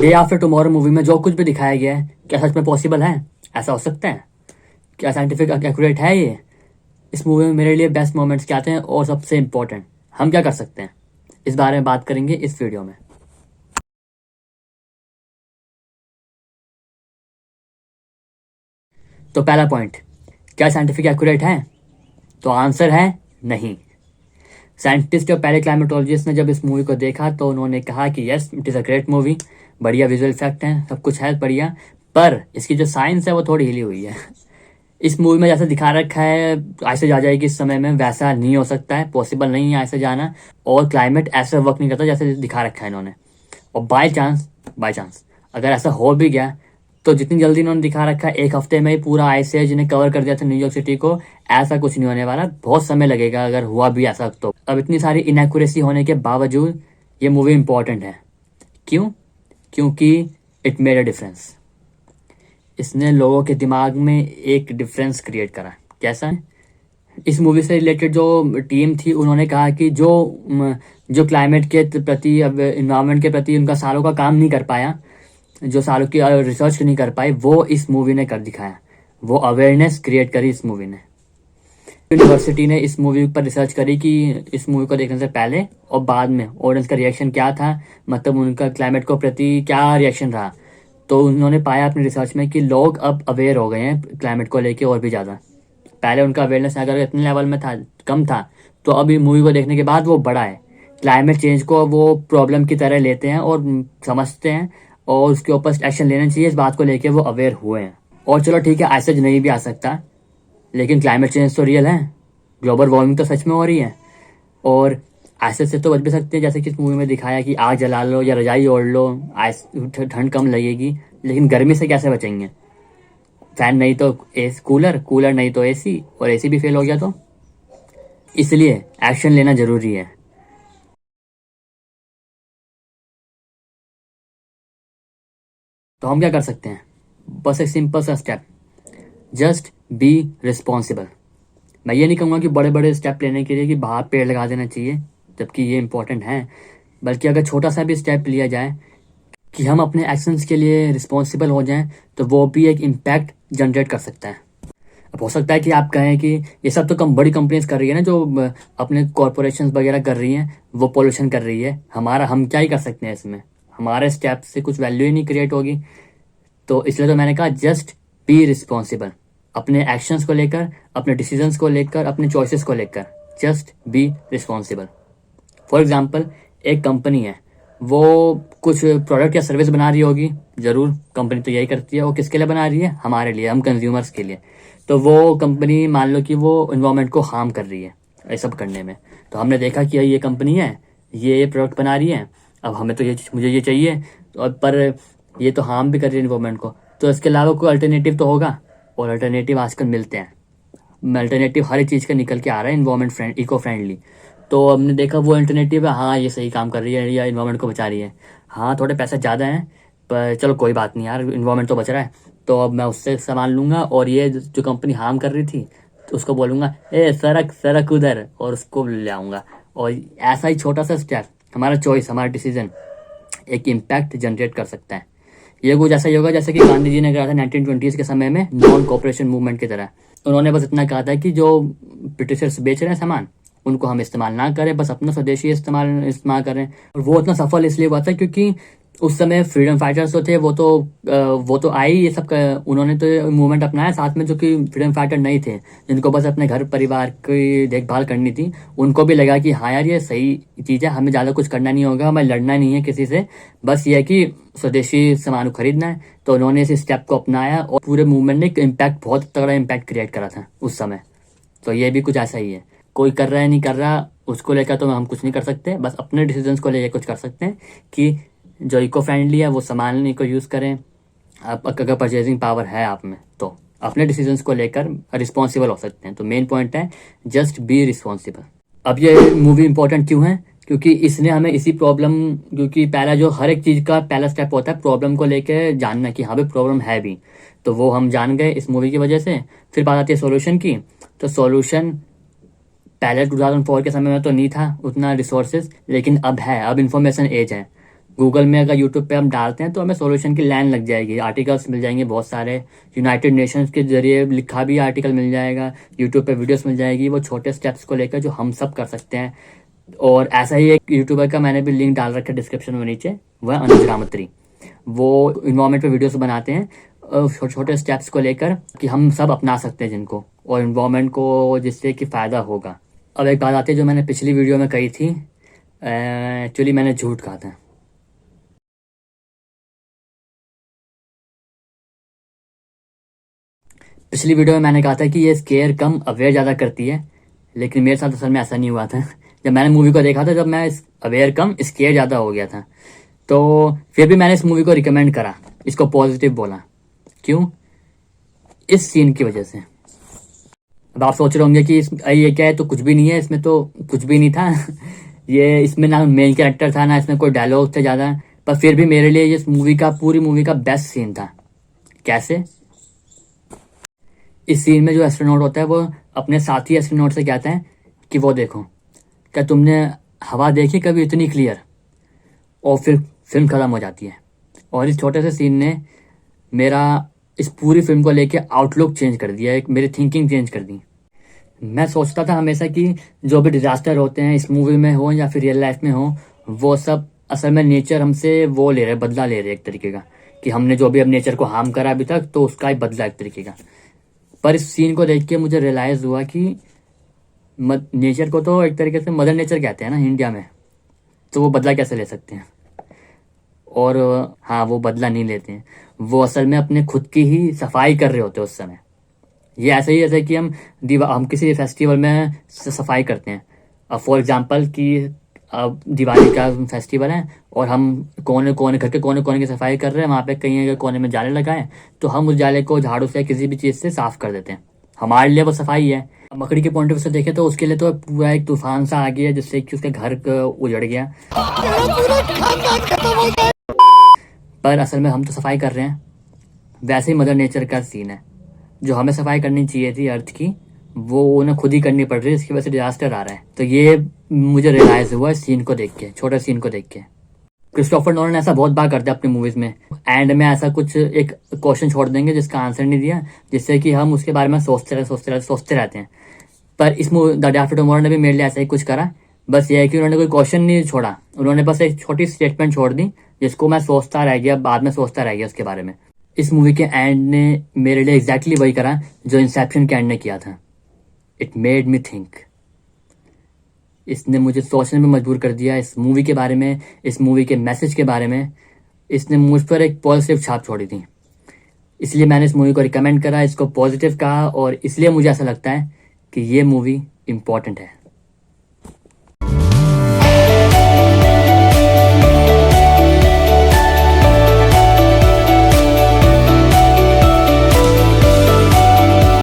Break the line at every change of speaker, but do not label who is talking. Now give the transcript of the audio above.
Day after tomorrow movie में जो कुछ भी दिखाया गया है क्या सच में पॉसिबल है? ऐसा हो सकता है? क्या साइंटिफिक एक्यूरेट है ये? इस मूवी में मेरे लिए बेस्ट मोमेंट्स क्या थे और सबसे इम्पोर्टेंट हम क्या कर सकते हैं, इस बारे में बात करेंगे इस वीडियो में। तो पहला पॉइंट, क्या साइंटिफिक एक्यूरेट है? तो आंसर है नहीं। साइंटिस्ट और पहले क्लाइमेटोलॉजिस्ट ने जब इस मूवी को देखा तो उन्होंने कहा कि yes it is a great movie, बढ़िया विजुअल इफेक्ट हैं, सब कुछ है बढ़िया, पर इसकी जो साइंस है वो थोड़ी हिली हुई है। इस मूवी में जैसा दिखा रखा है ऐसे जा जाएगी इस समय में, वैसा नहीं हो सकता है, पॉसिबल नहीं है ऐसे जाना, और क्लाइमेट ऐसे वर्क नहीं करता जैसे दिखा रखा है इन्होंने। और बाय चांस अगर ऐसा हो भी गया तो जितनी जल्दी इन्होंने दिखा रखा है एक हफ्ते में ही पूरा आइस एज ने कवर कर दिया था न्यूयॉर्क सिटी को, ऐसा कुछ नहीं होने वाला, बहुत समय लगेगा अगर हुआ भी ऐसा। तो अब इतनी सारी इनएक्यूरेसी होने के बावजूद ये मूवी इंपॉर्टेंट है। क्यों? क्योंकि इट मेड अ डिफरेंस। इसने लोगों के दिमाग में एक डिफरेंस क्रिएट करा। कैसा है? इस मूवी से रिलेटेड जो टीम थी उन्होंने कहा कि जो क्लाइमेट के प्रति, अब इन्वायरमेंट के प्रति उनका सालों का काम नहीं कर पाया, जो सालों की रिसर्च नहीं कर पाई, वो इस मूवी ने कर दिखाया। वो अवेयरनेस क्रिएट करी इस मूवी ने। यूनिवर्सिटी ने इस मूवी पर रिसर्च करी कि इस मूवी को देखने से पहले और बाद में ऑडियंस का रिएक्शन क्या था, मतलब उनका क्लाइमेट को प्रति क्या रिएक्शन रहा। तो उन्होंने पाया अपनी रिसर्च में कि लोग अब अवेयर हो गए हैं क्लाइमेट को लेके और भी ज़्यादा। पहले उनका अवेयरनेस अगर इतने लेवल में था, कम था, तो अभी मूवी को देखने के बाद वो बढ़ा है। क्लाइमेट चेंज को वो प्रॉब्लम की तरह लेते हैं और समझते हैं और उसके ऊपर एक्शन लेना चाहिए, इस बात को लेके वो अवेयर हुए हैं। और चलो ठीक है, ऐसे नहीं भी आ सकता, लेकिन क्लाइमेट चेंज तो रियल है, ग्लोबल वार्मिंग तो सच में हो रही है, और ऐसे से तो बच भी सकते हैं, जैसे कि इस मूवी में दिखाया कि आग जला लो या रजाई ओढ़ लो, ठंड कम लगेगी, लेकिन गर्मी से कैसे बचेंगे? फैन नहीं तो कूलर नहीं तो एसी, और एसी भी फेल हो गया तो। इसलिए एक्शन लेना जरूरी है। तो हम क्या कर सकते हैं? बस एक सिंपल सा स्टेप, जस्ट बी रिस्पॉन्सिबल। मैं ये नहीं कहूँगा कि बड़े बड़े स्टेप लेने के लिए कि बाहर पेड़ लगा देना चाहिए, जबकि ये इंपॉर्टेंट है, बल्कि अगर छोटा सा भी स्टेप लिया जाए कि हम अपने एक्शंस के लिए रिस्पॉन्सिबल हो जाएं, तो वो भी एक इम्पैक्ट जनरेट कर सकता है। अब हो सकता है कि आप कहें कि ये सब तो बड़ी कंपनीज कर रही है ना, जो अपने कॉरपोरेशन वगैरह कर रही हैं, वो पोल्यूशन कर रही है, हम क्या ही कर सकते हैं इसमें? हमारे स्टेप से कुछ वैल्यू ही नहीं क्रिएट होगी। तो इसलिए तो मैंने कहा जस्ट बी रिस्पॉन्सिबल, अपने एक्शंस को लेकर, अपने डिसीजंस को लेकर, अपने चॉइसेस को लेकर, just be responsible. For example, एक कंपनी है, वो कुछ प्रोडक्ट या सर्विस बना रही होगी, जरूर कंपनी तो यही करती है, वो किसके लिए बना रही है? हमारे लिए, हम कंज्यूमर्स के लिए। तो वो कंपनी मान लो कि वो इन्वायरमेंट को हार्म कर रही है ये सब करने में, तो हमने देखा कि ये कंपनी है, ये प्रोडक्ट बना रही है, अब हमें तो मुझे ये चाहिए, तो पर ये तो हार्म भी कर रही है इन्वायरमेंट को, तो इसके अलावा कोई अल्टरनेटिव तो होगा। और अल्टरनेटिव आजकल मिलते हैं, अल्टरनेटिव हर चीज़ का निकल के आ रहा है इन्वायरमेंट फ्रेंड, इको फ्रेंडली। तो हमने देखा वो अल्टरनेटिव है, हाँ ये सही काम कर रही है या इन्वायरमेंट को बचा रही है, हाँ थोड़े पैसे ज़्यादा हैं पर चलो कोई बात नहीं यार, इन्वायरमेंट तो बच रहा है, तो अब मैं उससे सामान लूँगा, और ये जो कंपनी हार्म कर रही थी तो उसको बोलूँगा ए सरक सरक उधर, और उसको ले आऊँगा। और ऐसा ही छोटा सा स्टेप, हमारा चॉइस, हमारा डिसीजन एक इम्पैक्ट जनरेट कर सकता है। ये कुछ ऐसा ही होगा जैसे कि गांधी जी ने कहा था 1920s के समय में, नॉन कॉपरेशन मूवमेंट की तरह। उन्होंने बस इतना कहा था कि जो ब्रिटिशर्स बेच रहे हैं सामान, उनको हम इस्तेमाल ना करें, बस अपना स्वदेशी इस्तेमाल करें। और वो इतना सफल इसलिए हुआ था क्योंकि उस समय फ्रीडम फाइटर्स तो थे, वो तो आए ये सब उन्होंने तो मूवमेंट अपनाया साथ में, जो कि फ्रीडम फाइटर नहीं थे, जिनको बस अपने घर परिवार की देखभाल करनी थी, उनको भी लगा कि हाँ यार ये सही चीज़ है, हमें ज़्यादा कुछ करना नहीं होगा, हमें लड़ना नहीं है किसी से, बस ये है कि स्वदेशी सामान खरीदना है। तो उन्होंने इस स्टेप को अपनाया और पूरे मूवमेंट ने एक इम्पैक्ट, बहुत तगड़ा इम्पैक्ट क्रिएट करा था उस समय। तो ये भी कुछ ऐसा ही है, कोई कर रहा है नहीं कर रहा उसको लेकर तो हम कुछ नहीं कर सकते, बस अपने डिसीजंस को लेकर कुछ कर सकते हैं कि जो इको फ्रेंडली है वो सामान को यूज़ करें। आप अगर परचेजिंग पावर है आप में तो अपने डिसीजंस को लेकर रिस्पॉन्सिबल हो सकते हैं। तो मेन पॉइंट है जस्ट बी रिस्पॉन्सिबल। अब ये मूवी इंपॉर्टेंट क्यों है? क्योंकि इसने हमें इसी प्रॉब्लम, क्योंकि पहला जो हर एक चीज़ का पहला स्टेप होता है प्रॉब्लम को लेकर जानना कि हाँ भाई प्रॉब्लम है भी, तो वो हम जान गए इस मूवी की वजह से। फिर बात आती है सॉल्यूशन की, तो सॉल्यूशन पहले 2004 के समय में तो नहीं था उतना रिसोर्सेज, लेकिन अब है, अब इंफॉर्मेशन एज है, गूगल में अगर यूट्यूब पे हम डालते हैं तो हमें सॉल्यूशन की लाइन लग जाएगी, आर्टिकल्स मिल जाएंगे बहुत सारे, यूनाइटेड नेशंस के जरिए लिखा भी आर्टिकल मिल जाएगा, यूट्यूब पे वीडियोस मिल जाएगी, वो छोटे स्टेप्स को लेकर जो हम सब कर सकते हैं। और ऐसा ही एक यूट्यूबर का मैंने भी लिंक डाल रखा है डिस्क्रिप्शन में नीचे, वह अनुज रामत्री। वो इन्वायरमेंट पे वीडियोस बनाते हैं छोटे छोटे स्टेप्स को लेकर कि हम सब अपना सकते हैं जिनको, और इन्वायरमेंट को जिससे कि फ़ायदा होगा। अब एक बात आती है जो मैंने पिछली वीडियो में कही थी, एक्चुअली मैंने झूठ कहा था। पिछली वीडियो में मैंने कहा था कि ये स्केयर कम अवेयर ज़्यादा करती है, लेकिन मेरे साथ असल में ऐसा नहीं हुआ था। जब मैंने मूवी को देखा था जब मैं अवेयर कम स्केयर ज़्यादा हो गया था, तो फिर भी मैंने इस मूवी को रिकमेंड करा, इसको पॉजिटिव बोला। क्यों? इस सीन की वजह से। अब आप सोच रहे होंगे कि ये क्या है, तो कुछ भी नहीं है इसमें, तो कुछ भी नहीं था। ये इसमें ना मेन कैरेक्टर था, ना इसमें कोई डायलॉग थे ज़्यादा, पर फिर भी मेरे लिए इस मूवी का, पूरी मूवी का बेस्ट सीन था। कैसे? इस सीन में जो एस्ट्रोनॉट होता है वो अपने साथी एस्ट्रोनॉट से कहता है कि वो देखो, क्या तुमने हवा देखी कभी इतनी क्लियर? और फिर फिल्म ख़त्म हो जाती है। और इस छोटे से सीन ने मेरा इस पूरी फिल्म को लेके आउटलुक चेंज कर दिया, एक मेरी थिंकिंग चेंज कर दी। मैं सोचता था हमेशा कि जो भी डिज़ास्टर होते हैं इस मूवी में हो या फिर रियल लाइफ में हो, वो सब असल में नेचर हमसे वो ले रहे, बदला ले रहे एक तरीके का, कि हमने जो भी अब नेचर को हार्म करा अभी तक, तो उसका ही बदला एक तरीके का। पर इस सीन को देख के मुझे रियलाइज़ हुआ कि नेचर को तो एक तरीके से मदर नेचर कहते हैं ना इंडिया में, तो वो बदला कैसे ले सकते हैं? और हाँ, वो बदला नहीं लेते हैं, वो असल में अपने खुद की ही सफाई कर रहे होते हैं उस समय। ये ऐसे ही जैसे कि हम किसी फेस्टिवल में सफाई करते हैं। अब फॉर एग्जांपल कि अब दिवाली का फेस्टिवल है और हम कोने कोने, घर के कोने कोने की सफाई कर रहे हैं, वहाँ पे कहीं अगर कोने में जाले लगाए तो हम उस जाले को झाड़ू से किसी भी चीज़ से साफ कर देते हैं। हमारे लिए वो सफाई है। मकड़ी के पॉइंट ऑफ व्यू से देखें तो उसके लिए तो पूरा एक तूफान सा आ गया जिससे कि उसके घर उजड़ गया। पर असल में हम तो सफाई कर रहे हैं। वैसे ही मदर नेचर का सीन है, जो हमें सफाई करनी चाहिए थी अर्थ की, वो उन्हें खुद ही करनी पड़ रही है, इसकी वजह से डिजास्टर आ रहा है। तो ये मुझे रियलाइज हुआ इस सीन को देख के, छोटे सीन को देख के। क्रिस्टोफर नोलन ऐसा बहुत बार करते हैं अपनी मूवीज में, एंड में ऐसा कुछ एक क्वेश्चन छोड़ देंगे जिसका आंसर नहीं दिया, जिससे कि हम उसके बारे में सोचते रहते हैं। पर इस movie the day after tomorrow ने भी मेरे लिए ऐसा ही कुछ करा। बस ये है कि उन्होंने कोई क्वेश्चन नहीं छोड़ा, उन्होंने बस एक छोटी स्टेटमेंट छोड़ दी जिसको मैं सोचता रह गया, बाद में सोचता रह गया उसके बारे में। इस मूवी के एंड ने मेरे लिए एग्जैक्टली वही करा जो इंसेप्शन के एंड ने किया था। It made me think. इसने मुझे सोचने में मजबूर कर दिया इस मूवी के बारे में, इस मूवी के मैसेज के बारे में। इसने मुझ पर एक पॉजिटिव छाप छोड़ी थी, इसलिए मैंने इस मूवी को रिकमेंड करा, इसको पॉजिटिव कहा, और इसलिए मुझे ऐसा लगता है कि ये मूवी इम्पॉर्टेंट है।